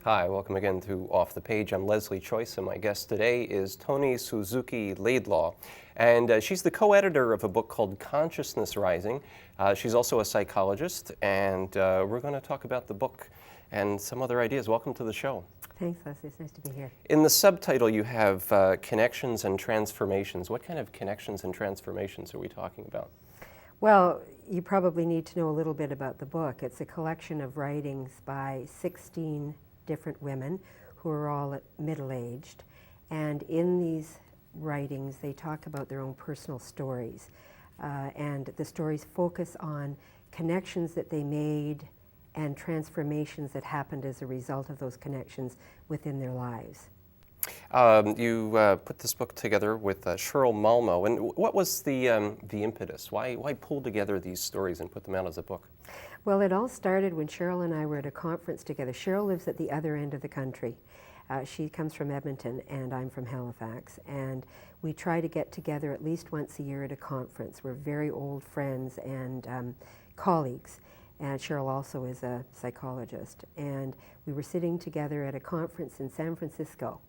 Hi, welcome again to Off the Page. I'm Leslie Choice, and my guest today is Toni Suzuki-Laidlaw. And she's the co-editor of a book called Consciousness Rising. She's also a psychologist, and we're going to talk about the book and some other ideas. Welcome to the show. Thanks, Leslie. It's nice to be here. In the subtitle, you have connections and transformations. What kind of connections and transformations are we talking about? Well, you probably need to know a little bit about the book. It's a collection of writings by 16 different women who are all middle-aged. And in these writings, they talk about their own personal stories. And the stories focus on connections that they made and transformations that happened as a result of those connections within their lives. You put this book together with Cheryl Malmo, and what was the impetus? Why pull together these stories and put them out as a book? Well, it all started when Cheryl and I were at a conference together. Cheryl lives at the other end of the country. She comes from Edmonton, and I'm from Halifax, and we try to get together at least once a year at a conference. We're very old friends and colleagues. And Cheryl also is a psychologist. And we were sitting together at a conference in San Francisco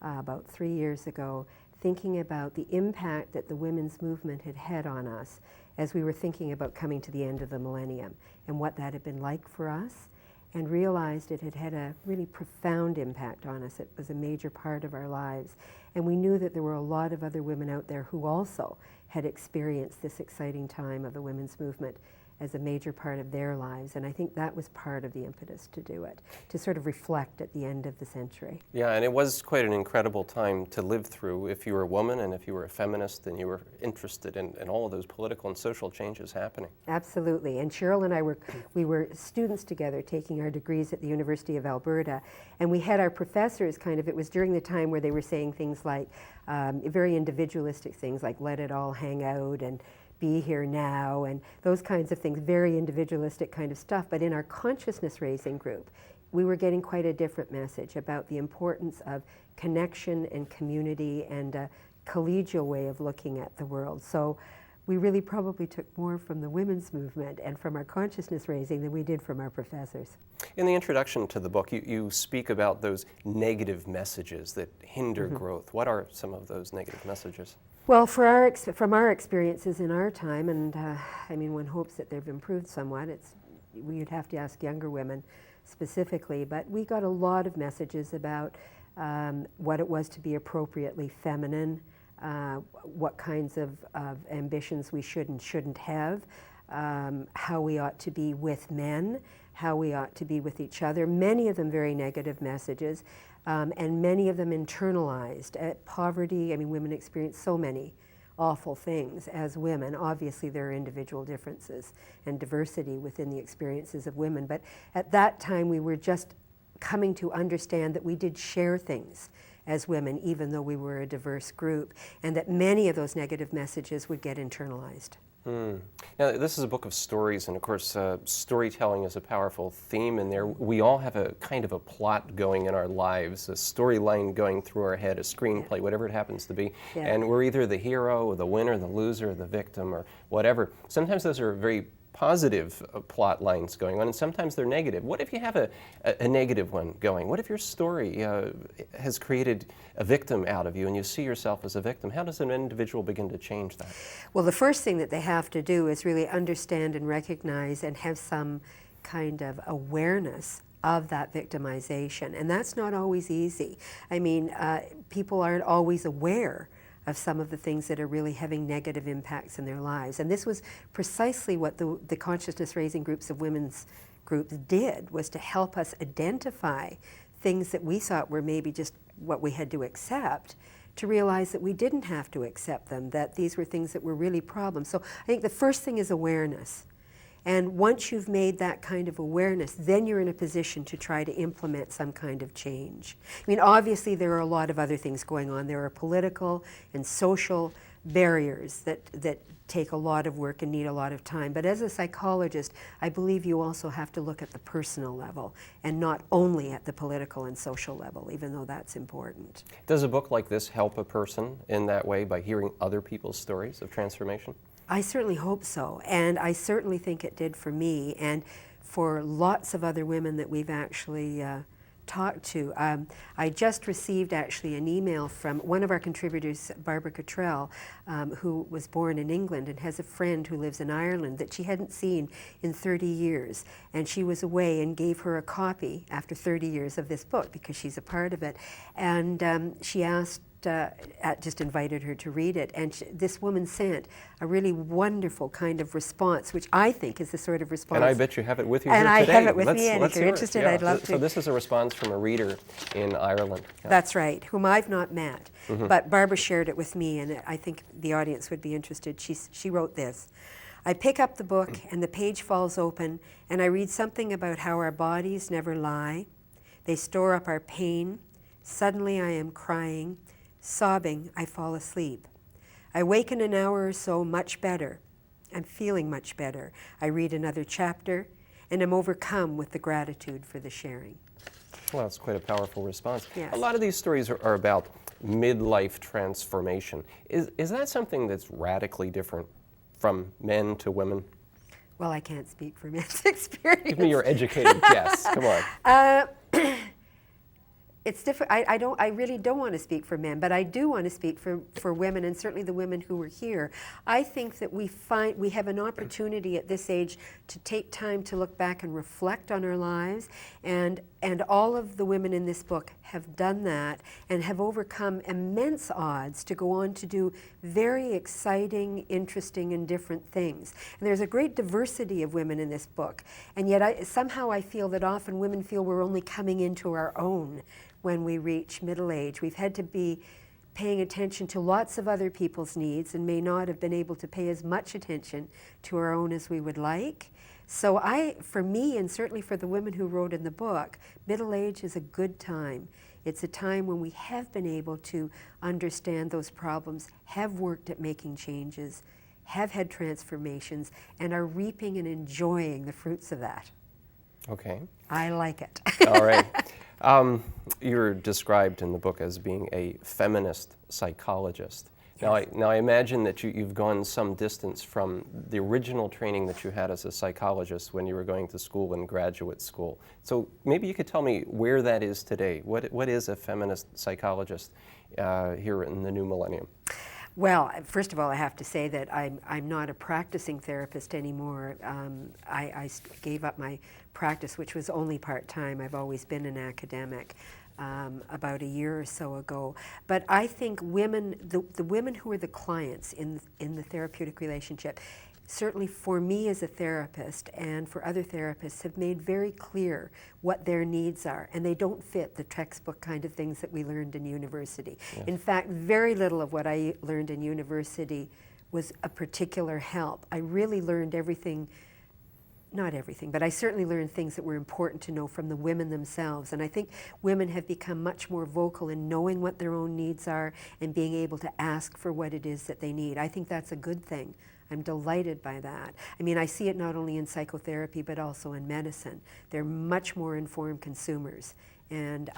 about 3 years ago, thinking about the impact that the women's movement had had on us as we were thinking about coming to the end of the millennium and what that had been like for us, and realized it had had a really profound impact on us. It was a major part of our lives. And we knew that there were a lot of other women out there who also had experienced this exciting time of the women's movement as a major part of their lives. And I think that was part of the impetus to do it, to sort of reflect at the end of the century. Yeah, and it was quite an incredible time to live through if you were a woman and if you were a feminist and you were interested in all of those political and social changes happening. Absolutely. And Cheryl and I we were students together taking our degrees at the University of Alberta. And we had our professors it was during the time where they were saying things like, very individualistic things like let it all hang out and be here now, and those kinds of things, very individualistic kind of stuff. But in our consciousness raising group, we were getting quite a different message about the importance of connection and community and a collegial way of looking at the world. So we really probably took more from the women's movement and from our consciousness raising than we did from our professors. In the introduction to the book, you speak about those negative messages that hinder growth. What are some of those negative messages? Well, from our experiences in our time, and I mean, one hopes that they've improved somewhat. We'd have to ask younger women specifically, but we got a lot of messages about what it was to be appropriately feminine, what kinds of ambitions we should and shouldn't have, how we ought to be with men, how we ought to be with each other, many of them very negative messages, and many of them internalized. Poverty, I mean, women experience so many awful things as women. Obviously, there are individual differences and diversity within the experiences of women, but at that time we were just coming to understand that we did share things as women, even though we were a diverse group, and that many of those negative messages would get internalized. Now, this is a book of stories, and of course, storytelling is a powerful theme in there. We all have a kind of a plot going in our lives, a storyline going through our head, a screenplay, whatever it happens to be, and we're either the hero, or the winner, the loser, the victim, or whatever. Sometimes those are very positive plot lines going on, and sometimes they're negative. What if you have a negative one going? What if your story has created a victim out of you and you see yourself as a victim? How does an individual begin to change that? Well, the first thing that they have to do is really understand and recognize and have some kind of awareness of that victimization, and that's not always easy. I mean, people aren't always aware of some of the things that are really having negative impacts in their lives. And this was precisely what the consciousness raising groups of women's groups did, was to help us identify things that we thought were maybe just what we had to accept, to realize that we didn't have to accept them, that these were things that were really problems. So I think the first thing is awareness. And once you've made that kind of awareness, then you're in a position to try to implement some kind of change. I mean, obviously there are a lot of other things going on. There are political and social barriers that take a lot of work and need a lot of time. But as a psychologist, I believe you also have to look at the personal level and not only at the political and social level, even though that's important. Does a book like this help a person in that way by hearing other people's stories of transformation? I certainly hope so, and I certainly think it did for me and for lots of other women that we've actually talk to. I just received actually an email from one of our contributors, Barbara Cottrell, who was born in England and has a friend who lives in Ireland that she hadn't seen in 30 years. And she was away and gave her a copy after 30 years of this book because she's a part of it. And she asked, just invited her to read it, and this woman sent a really wonderful kind of response, which I think is the sort of response. And I bet you have it with you and here today. I have it with me, and if you're hear it. interested, Yeah. I'd love to. So this is a response from a reader in Ireland. Yeah. That's right, whom I've not met, but Barbara shared it with me, and I think the audience would be interested. She wrote this. I pick up the book, and the page falls open, and I read something about how our bodies never lie. They store up our pain. Suddenly I am crying. Sobbing, I fall asleep. I wake in an hour or so much better. I'm feeling much better. I read another chapter and am overcome with the gratitude for the sharing. Well, that's quite a powerful response. Yes. A lot of these stories are about midlife transformation. Is that something that's radically different from men to women? Well, I can't speak for men's experience. Give me your educated guess. Come on. It's different. I really don't want to speak for men, but I do want to speak for women, and certainly the women who were here. I think that we have an opportunity at this age to take time to look back and reflect on our lives, and all of the women in this book have done that and have overcome immense odds to go on to do very exciting, interesting, and different things. And there's a great diversity of women in this book, and yet somehow I feel that often women feel we're only coming into our own when we reach middle age. We've had to be paying attention to lots of other people's needs and may not have been able to pay as much attention to our own as we would like. So for me, and certainly for the women who wrote in the book, middle age is a good time. It's a time when we have been able to understand those problems, have worked at making changes, have had transformations, and are reaping and enjoying the fruits of that. Okay. I like it. All right. You're described in the book as being a feminist psychologist. Yes. Now I imagine that you've gone some distance from the original training that you had as a psychologist when you were going to school in graduate school. So maybe you could tell me where that is today. What is a feminist psychologist here in the new millennium? Well, first of all, I have to say that I'm not a practicing therapist anymore. I gave up my practice, which was only part-time. I've always been an academic, about a year or so ago. But I think women, the women who are the clients in the therapeutic relationship, certainly for me as a therapist and for other therapists, have made very clear what their needs are, and they don't fit the textbook kind of things that we learned in university. Yes. In fact, very little of what I learned in university was a particular help. I really learned everything, not everything, but I certainly learned things that were important to know from the women themselves. And I think women have become much more vocal in knowing what their own needs are and being able to ask for what it is that they need. I think that's a good thing. I'm delighted by that. I mean, I see it not only in psychotherapy, but also in medicine. They're much more informed consumers and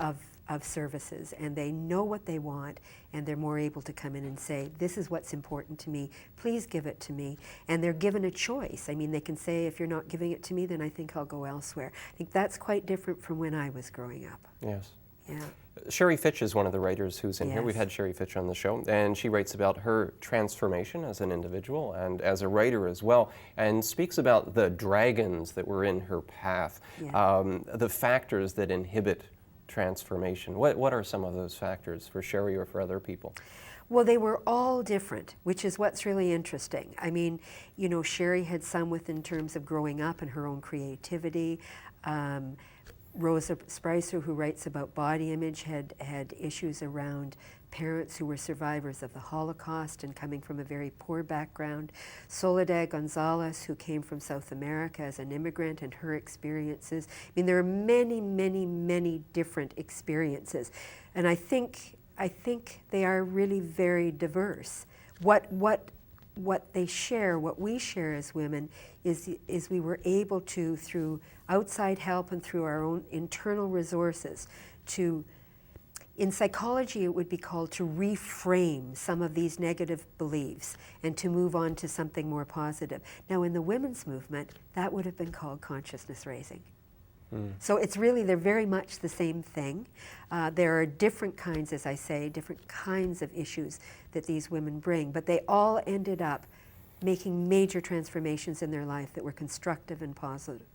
of services, and they know what they want, and they're more able to come in and say, this is what's important to me, please give it to me. And they're given a choice. I mean, they can say, if you're not giving it to me, then I think I'll go elsewhere. I think that's quite different from when I was growing up. Yes. Yeah. Sherry Fitch is one of the writers who's in here. Yes. We've had Sherry Fitch on the show, and she writes about her transformation as an individual and as a writer as well, and speaks about the dragons that were in her path, Yeah. the factors that inhibit transformation. What are some of those factors for Sherry or for other people? Well, they were all different, which is what's really interesting. I mean, you know, Sherry had some in terms of growing up and her own creativity. Rosa Spicer, who writes about body image, had issues around parents who were survivors of the Holocaust and coming from a very poor background. Soledad Gonzalez, who came from South America as an immigrant, and her experiences. I mean, there are many, many, many different experiences, and I think they are really very diverse. What they share, what we share as women, is we were able to, through outside help and through our own internal resources, in psychology it would be called to reframe some of these negative beliefs and to move on to something more positive. Now in the women's movement, that would have been called consciousness raising. So it's really, they're very much the same thing. There are different kinds, as I say, different kinds of issues that these women bring, but they all ended up making major transformations in their life that were constructive and positive.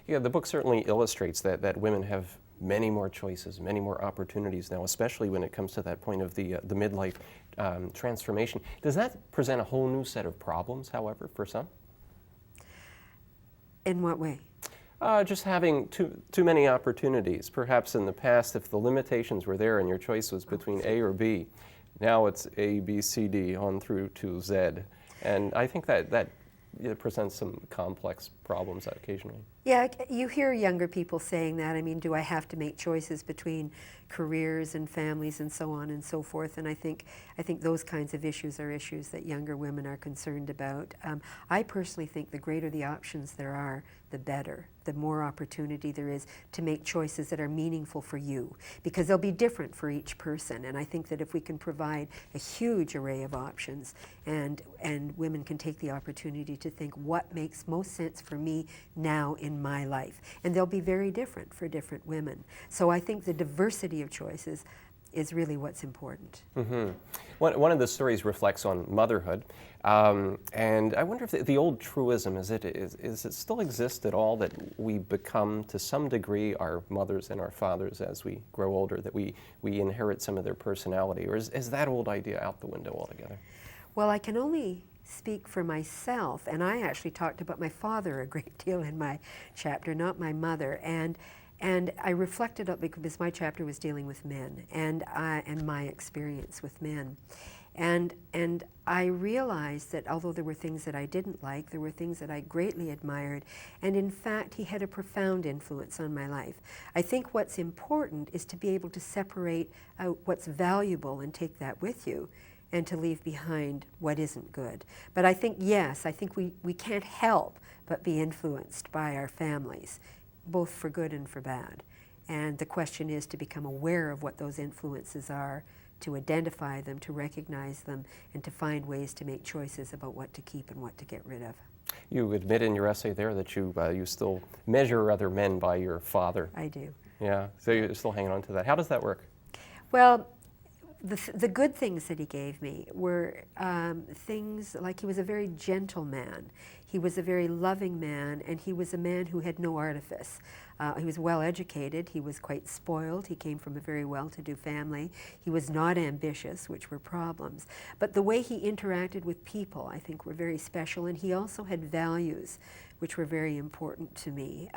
Yeah, the book certainly illustrates that women have many more choices, many more opportunities now, especially when it comes to that point of the midlife transformation. Does that present a whole new set of problems, however, for some? In what way? Just having too many opportunities. Perhaps in the past, if the limitations were there and your choice was between A or B, now it's A, B, C, D, on through to Z. And I think that it presents some complex problems occasionally. Yeah, you hear younger people saying that. I mean, do I have to make choices between careers and families and so on and so forth? And I think those kinds of issues are issues that younger women are concerned about. I personally think the greater the options there are, the better, the more opportunity there is to make choices that are meaningful for you, because they'll be different for each person. And I think that if we can provide a huge array of options and women can take the opportunity to think what makes most sense for me now in my life. And they'll be very different for different women. So I think the diversity of choices is really what's important. Mm-hmm. One of the stories reflects on motherhood, and I wonder if the old truism, is it still exist at all, that we become to some degree our mothers and our fathers as we grow older, that we inherit some of their personality, or is that old idea out the window altogether? Well, I can only speak for myself, and I actually talked about my father a great deal in my chapter, not my mother, and I reflected up because my chapter was dealing with men and my experience with men, and I realized that although there were things that I didn't like, there were things that I greatly admired, and in fact he had a profound influence on my life. I think what's important is to be able to separate out what's valuable and take that with you, and to leave behind what isn't good. But I think, yes, I think we can't help but be influenced by our families, both for good and for bad. And the question is to become aware of what those influences are, to identify them, to recognize them, and to find ways to make choices about what to keep and what to get rid of. You admit in your essay there that you still measure other men by your father. I do. Yeah, so you're still hanging on to that. How does that work? Well, the good things that he gave me were things like he was a very gentle man, he was a very loving man, and he was a man who had no artifice. He was well educated, he was quite spoiled, he came from a very well-to-do family, he was not ambitious, which were problems. But the way he interacted with people, I think, were very special, and he also had values which were very important to me.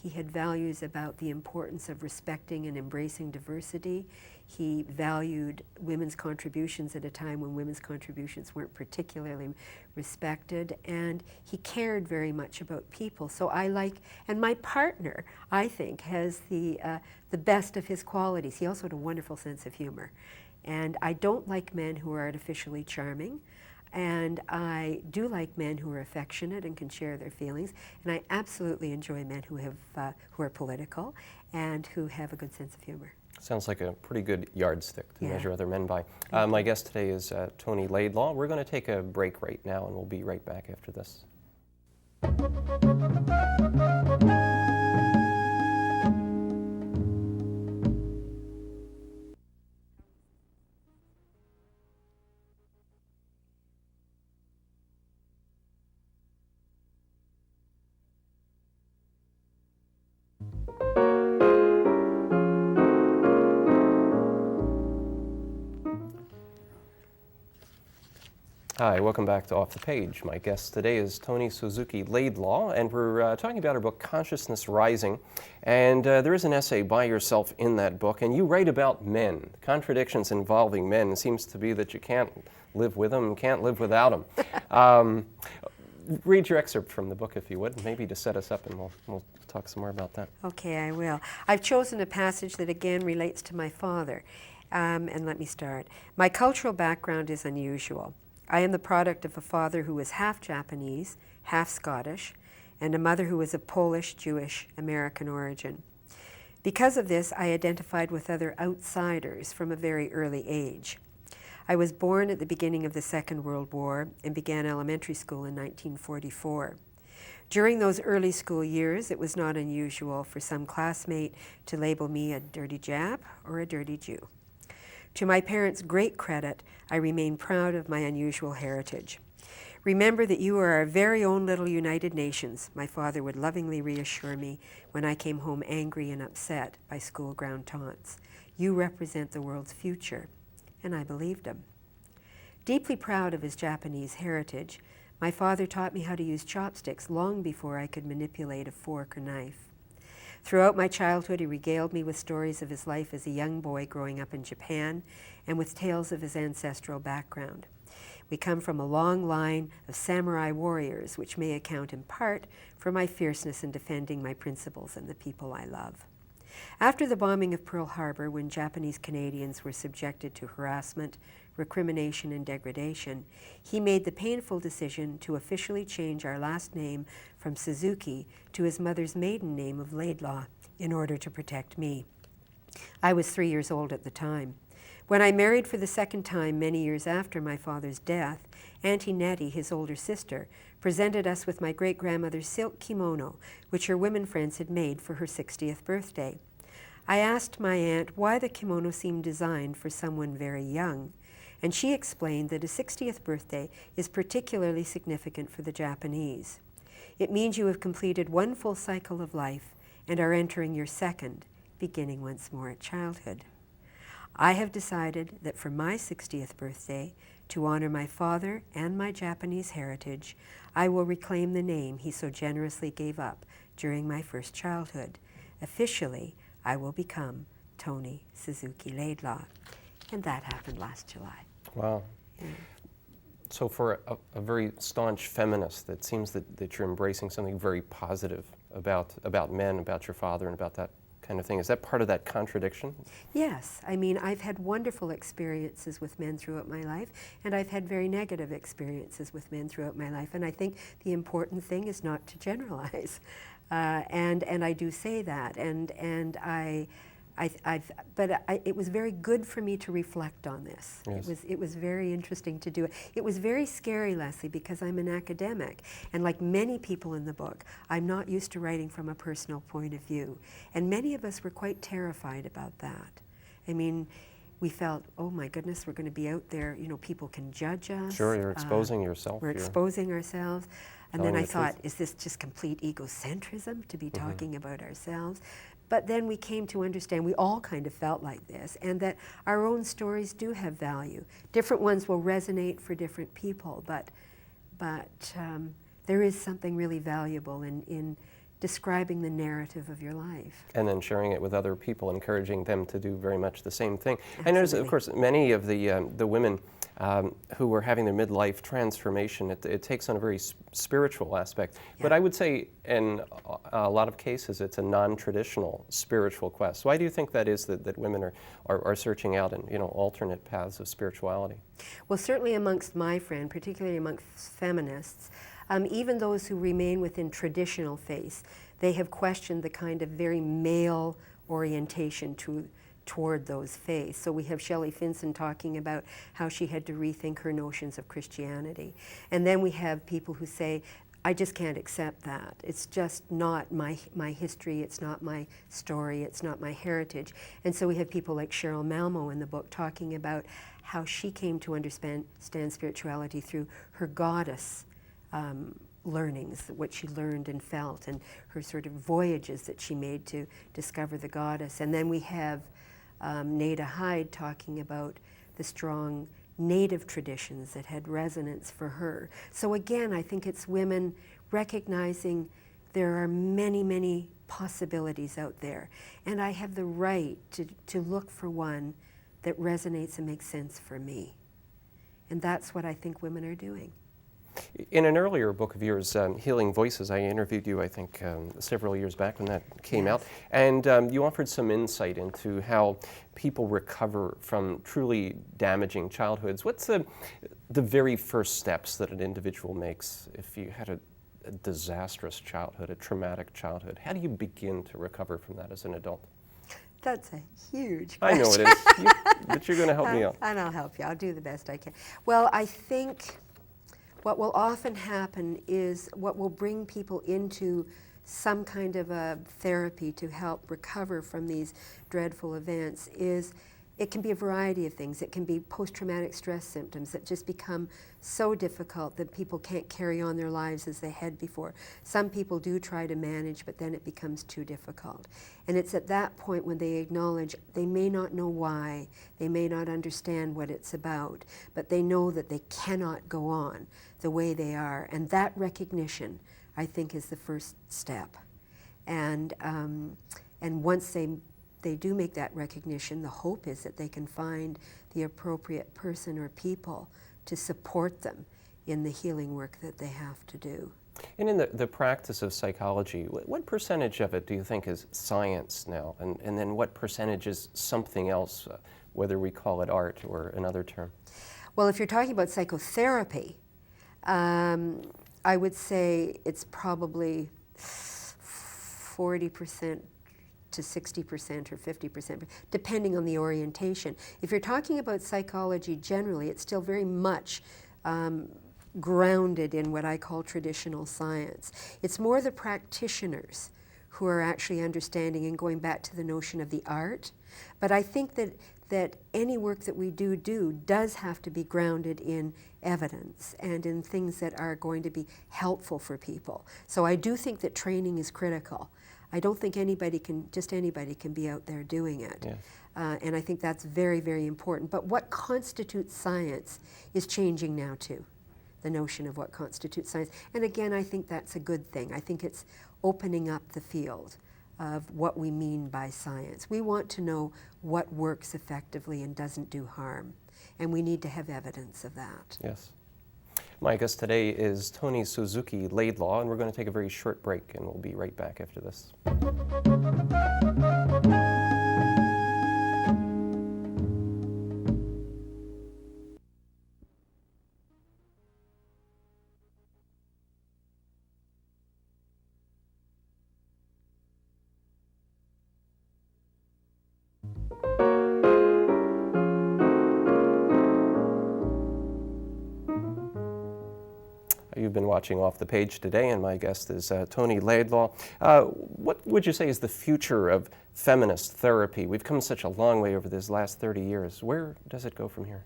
He had values about the importance of respecting and embracing diversity. He valued women's contributions at a time when women's contributions weren't particularly respected, and he cared very much about people. So and my partner, I think, has the best of his qualities. He also had a wonderful sense of humor. And I don't like men who are artificially charming. And I do like men who are affectionate and can share their feelings. And I absolutely enjoy men who are political and who have a good sense of humor. Sounds like a pretty good yardstick to measure other men by. My guest today is Toni Laidlaw. We're going to take a break right now, and we'll be right back after this. Hi, welcome back to Off the Page. My guest today is Toni Suzuki-Laidlaw, and we're talking about her book, Consciousness Rising. And there is an essay by yourself in that book, and you write about men. Contradictions involving men. It seems to be that you can't live with them, can't live without them. Read your excerpt from the book, if you would, maybe to set us up, and we'll talk some more about that. Okay, I will. I've chosen a passage that again relates to my father. And let me start. My cultural background is unusual. I am the product of a father who was half Japanese, half Scottish, and a mother who was of Polish, Jewish, American origin. Because of this, I identified with other outsiders from a very early age. I was born at the beginning of the Second World War and began elementary school in 1944. During those early school years, it was not unusual for some classmate to label me a dirty Jap or a dirty Jew. To my parents' great credit, I remain proud of my unusual heritage. Remember that you are our very own little United Nations, my father would lovingly reassure me when I came home angry and upset by school ground taunts. You represent the world's future, and I believed him. Deeply proud of his Japanese heritage, my father taught me how to use chopsticks long before I could manipulate a fork or knife. Throughout my childhood, he regaled me with stories of his life as a young boy growing up in Japan and with tales of his ancestral background. We come from a long line of samurai warriors, which may account in part for my fierceness in defending my principles and the people I love. After the bombing of Pearl Harbor, when Japanese Canadians were subjected to harassment, recrimination, and degradation, he made the painful decision to officially change our last name from Suzuki to his mother's maiden name of Laidlaw in order to protect me. I was 3 years old at the time. When I married for the second time many years after my father's death, Auntie Nettie, his older sister, presented us with my great-grandmother's silk kimono, which her women friends had made for her 60th birthday. I asked my aunt why the kimono seemed designed for someone very young, and she explained that a 60th birthday is particularly significant for the Japanese. It means you have completed one full cycle of life and are entering your second, beginning once more at childhood. I have decided that for my 60th birthday, to honor my father and my Japanese heritage, I will reclaim the name he so generously gave up during my first childhood. Officially, I will become Toni Suzuki-Laidlaw. And that happened last July. Wow. Yeah. So for a very staunch feminist, it seems that you're embracing something very positive about men, about your father, and about that kind of thing. Is that part of that contradiction? Yes. I mean, I've had wonderful experiences with men throughout my life, and I've had very negative experiences with men throughout my life. And I think the important thing is not to generalize. And I do say that. It was very good for me to reflect on this. Yes. It was very interesting to do it. It was very scary, Leslie, because I'm an academic, and like many people in the book, I'm not used to writing from a personal point of view. And many of us were quite terrified about that. I mean, we felt, oh my goodness, we're going to be out there, you know, people can judge us. Sure, you're exposing yourself. We're exposing ourselves. And then telling I the thought, truth. is this just complete egocentrism to be talking about ourselves? But then we came to understand, we all kind of felt like this, and that our own stories do have value. Different ones will resonate for different people, but there is something really valuable in describing the narrative of your life. And then sharing it with other people, encouraging them to do very much the same thing. Absolutely. I noticed, of course, many of the women who were having their midlife transformation, it takes on a very spiritual aspect. Yeah. But I would say in a lot of cases it's a non-traditional spiritual quest. Why do you think that is that women are searching out and, you know, alternate paths of spirituality? Well, certainly amongst my friend, particularly amongst feminists, even those who remain within traditional faiths, they have questioned the kind of very male orientation toward those faiths. So we have Shelley Finson talking about how she had to rethink her notions of Christianity. And then we have people who say, I just can't accept that. It's just not my history, it's not my story, it's not my heritage. And so we have people like Cheryl Malmo in the book talking about how she came to understand spirituality through her goddess learnings, what she learned and felt, and her sort of voyages that she made to discover the goddess. And then we have Nada Hyde talking about the strong native traditions that had resonance for her. So again, I think it's women recognizing there are many, many possibilities out there, and I have the right to look for one that resonates and makes sense for me. And that's what I think women are doing. In an earlier book of yours, Healing Voices, I interviewed you, I think, several years back when that came out, and you offered some insight into how people recover from truly damaging childhoods. What's the very first steps that an individual makes if you had a disastrous childhood, a traumatic childhood? How do you begin to recover from that as an adult? That's a huge question. I know it is, but you're going to help me out. And I'll help you. I'll do the best I can. Well, I think What will often happen is what will bring people into some kind of a therapy to help recover from these dreadful events is it can be a variety of things. It can be post-traumatic stress symptoms that just become so difficult that people can't carry on their lives as they had before. Some people do try to manage, but then it becomes too difficult. And it's at that point when they acknowledge they may not know why, they may not understand what it's about, but they know that they cannot go on the way they are. And that recognition, I think, is the first step. And once they do make that recognition, the hope is that they can find the appropriate person or people to support them in the healing work that they have to do. And in the practice of psychology, what percentage of it do you think is science now? And then what percentage is something else, whether we call it art or another term? Well, if you're talking about psychotherapy, I would say it's probably 40% to 60% or 50%, depending on the orientation. If you're talking about psychology generally, it's still very much grounded in what I call traditional science. It's more the practitioners who are actually understanding and going back to the notion of the art. But I think that any work that we do does have to be grounded in evidence and in things that are going to be helpful for people. So I do think that training is critical. I don't think anybody can be out there doing it. Yes. And I think that's very, very important. But what constitutes science is changing now too, the notion of what constitutes science. And again, I think that's a good thing. I think it's opening up the field of what we mean by science. We want to know what works effectively and doesn't do harm. And we need to have evidence of that. Yes. My guest today is Toni Suzuki-Laidlaw, and we're going to take a very short break, and we'll be right back after this. You've been watching Off the Page today, and my guest is Toni Laidlaw. What would you say is the future of feminist therapy? We've come such a long way over these last 30 years. Where does it go from here?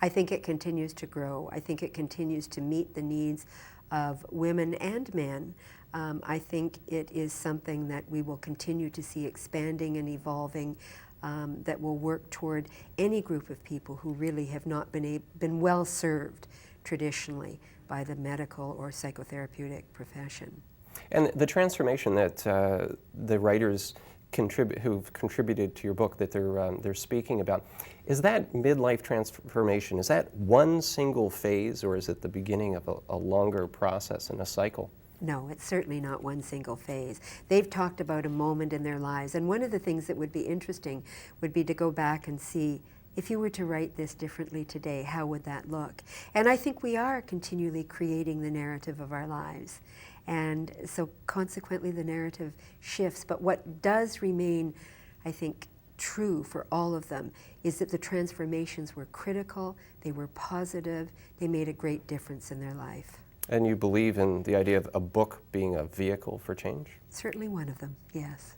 I think it continues to grow. I think it continues to meet the needs of women and men. I think it is something that we will continue to see expanding and evolving, that will work toward any group of people who really have not been well served traditionally by the medical or psychotherapeutic profession. And the transformation that the writers who've contributed to your book that they're speaking about, is that midlife transformation, is that one single phase, or is it the beginning of a longer process and a cycle? No, it's certainly not one single phase. They've talked about a moment in their lives, and one of the things that would be interesting would be to go back and see, if you were to write this differently today, how would that look? And I think we are continually creating the narrative of our lives. And so consequently the narrative shifts. But what does remain, I think, true for all of them is that the transformations were critical, they were positive, they made a great difference in their life. And you believe in the idea of a book being a vehicle for change? Certainly one of them, yes.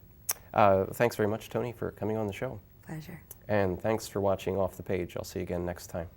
Thanks very much, Toni, for coming on the show. Pleasure. And thanks for watching Off the Page. I'll see you again next time.